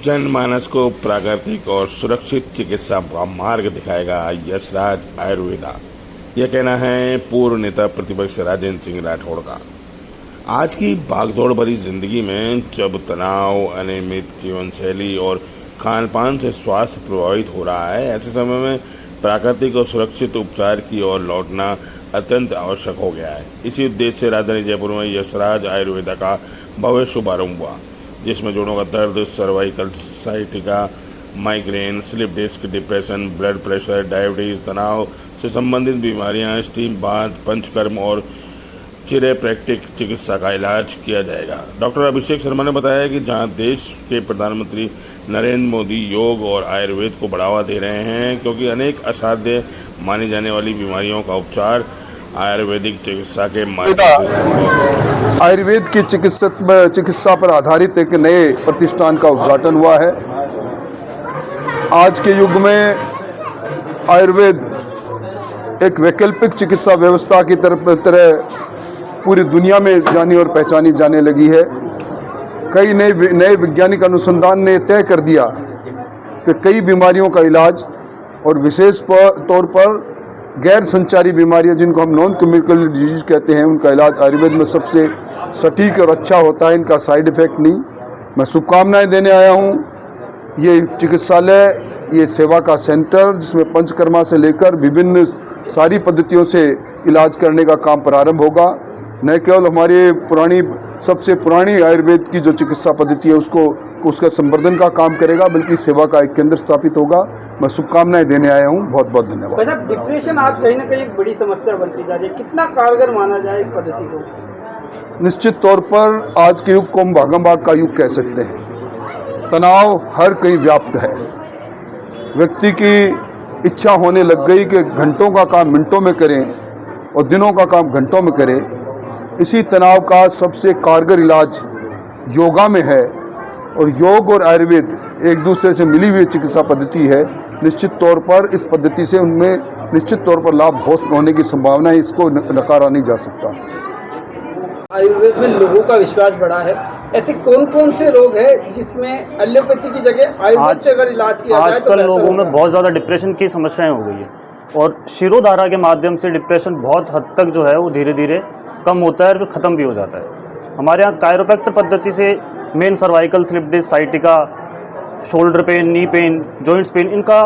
जनमानस को प्राकृतिक और सुरक्षित चिकित्सा का मार्ग दिखाएगा यशराज आयुर्वेदा। यह कहना है पूर्व नेता प्रतिपक्ष राजेंद्र सिंह राठौड़ का। आज की भागदौड़ भरी जिंदगी में जब तनाव, अनियमित जीवन शैली और खान पान से स्वास्थ्य प्रभावित हो रहा है, ऐसे समय में प्राकृतिक और सुरक्षित उपचार की ओर लौटना अत्यंत आवश्यक हो गया है। इसी उद्देश्य से राजधानी जयपुर में यशराज आयुर्वेदा का भव्य शुभारंभ हुआ, जिसमें जोड़ों का दर्द, cervical, sciatica, migraine, slip disc, depression, blood pressure, diabetes, तनाव से संबंधित बीमारियां, स्टीम बाथ, पंचकर्म और चिरेप्रैक्टिक चिकित्सा का इलाज किया जाएगा। डॉक्टर अभिषेक शर्मा ने बताया कि जहां देश के प्रधानमंत्री नरेंद्र मोदी योग और आयुर्वेद को बढ़ावा दे रहे हैं, क्योंकि अनेक असाध्य मानी जाने वाली बीमारियों का उपचार आयुर्वेदिक चिकित्सा के माध्यम से संभव है। आयुर्वेद की चिकित्सा पर आधारित एक नए प्रतिष्ठान का उद्घाटन हुआ है। आज के युग में आयुर्वेद एक वैकल्पिक चिकित्सा व्यवस्था की तरह पूरी दुनिया में जानी और पहचानी जाने लगी है। कई नए वैज्ञानिक अनुसंधान ने तय कर दिया कि कई बीमारियों का इलाज और विशेष तौर पर गैर संचारी बीमारियां, जिनको हम नॉन कम्युनिकेबल डिजीज कहते हैं, उनका इलाज आयुर्वेद में सबसे सटीक और अच्छा होता है। इनका साइड इफेक्ट नहीं। मैं शुभकामनाएं देने आया हूं। ये चिकित्सालय, ये सेवा का सेंटर, जिसमें पंचकर्मा से लेकर विभिन्न सारी पद्धतियों से इलाज करने का काम प्रारंभ होगा। न केवल हमारी सबसे पुरानी आयुर्वेद की जो चिकित्सा पद्धति है उसका संवर्धन का काम करेगा, बल्कि सेवा का एक केंद्र स्थापित होगा। मैं शुभकामनाएं देने आया हूं। बहुत बहुत धन्यवाद। डिप्रेशन आज कहीं ना कहीं एक बड़ी समस्या बनती जा रही है, कितना कारगर माना जाए इस पद्धति को? निश्चित तौर पर आज के युग को हम भागम-भाग का युग कह सकते हैं। तनाव हर कहीं व्याप्त है। व्यक्ति की इच्छा होने लग गई कि घंटों का काम मिनटों में करें और दिनों का काम घंटों में करें। इसी तनाव का सबसे कारगर इलाज योगा में है, और योग और आयुर्वेद एक दूसरे से मिली हुई चिकित्सा पद्धति है। निश्चित तौर पर इस पद्धति से उनमें निश्चित तौर पर लाभ होने की संभावना है, इसको नकारा नहीं जा सकता। आयुर्वेद में लोगों का विश्वास बढ़ा है। ऐसे कौन कौन से रोग हैं जिसमें एलोपैथी की जगह आयुर्वेद से अगर इलाज किया जाए तो आजकल लोगों में बहुत ज़्यादा डिप्रेशन की समस्याएं हो गई है, और शिरोधारा के माध्यम से डिप्रेशन बहुत हद तक जो है वो धीरे धीरे कम होता है और फिर ख़त्म भी हो जाता है। हमारे यहाँ कायरोप्रैक्टर पद्धति से main cervical, slip disc, sciatica, shoulder pain, knee pain, joints pain, इनका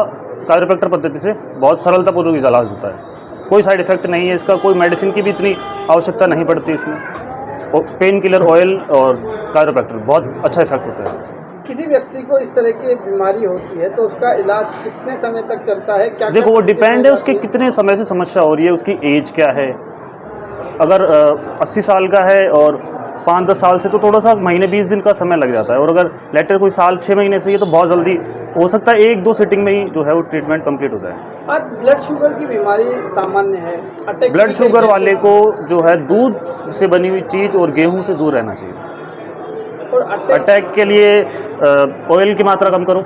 कायरोप्रैक्टर पद्धति से बहुत सरलतापूर्वक इलाज होता है। कोई साइड इफेक्ट नहीं है इसका, कोई मेडिसिन की भी इतनी आवश्यकता नहीं पड़ती इसमें। और पेन किलर ऑयल और कायरोप्रैक्टर बहुत अच्छा इफेक्ट होता है। किसी व्यक्ति को इस तरह की बीमारी होती है तो उसका इलाज कितने समय तक चलता है? क्या देखो, वो डिपेंड है उसके कितने समय से समस्या हो रही है, उसकी एज क्या है। अगर 80 साल का है और 5-10 साल से, तो थोड़ा सा महीने 20 दिन का समय लग जाता है। और अगर लेटर कोई साल 6 महीने से, ये तो बहुत जल्दी हो सकता है, 1-2 सिटिंग में ही जो है वो ट्रीटमेंट कंप्लीट होता है। आज ब्लड शुगर की बीमारी सामान्य है। ब्लड शुगर वाले को जो है दूध से बनी हुई चीज़ और गेहूं से दूर रहना चाहिए। और अटैक के लिए ऑयल की मात्रा कम करो।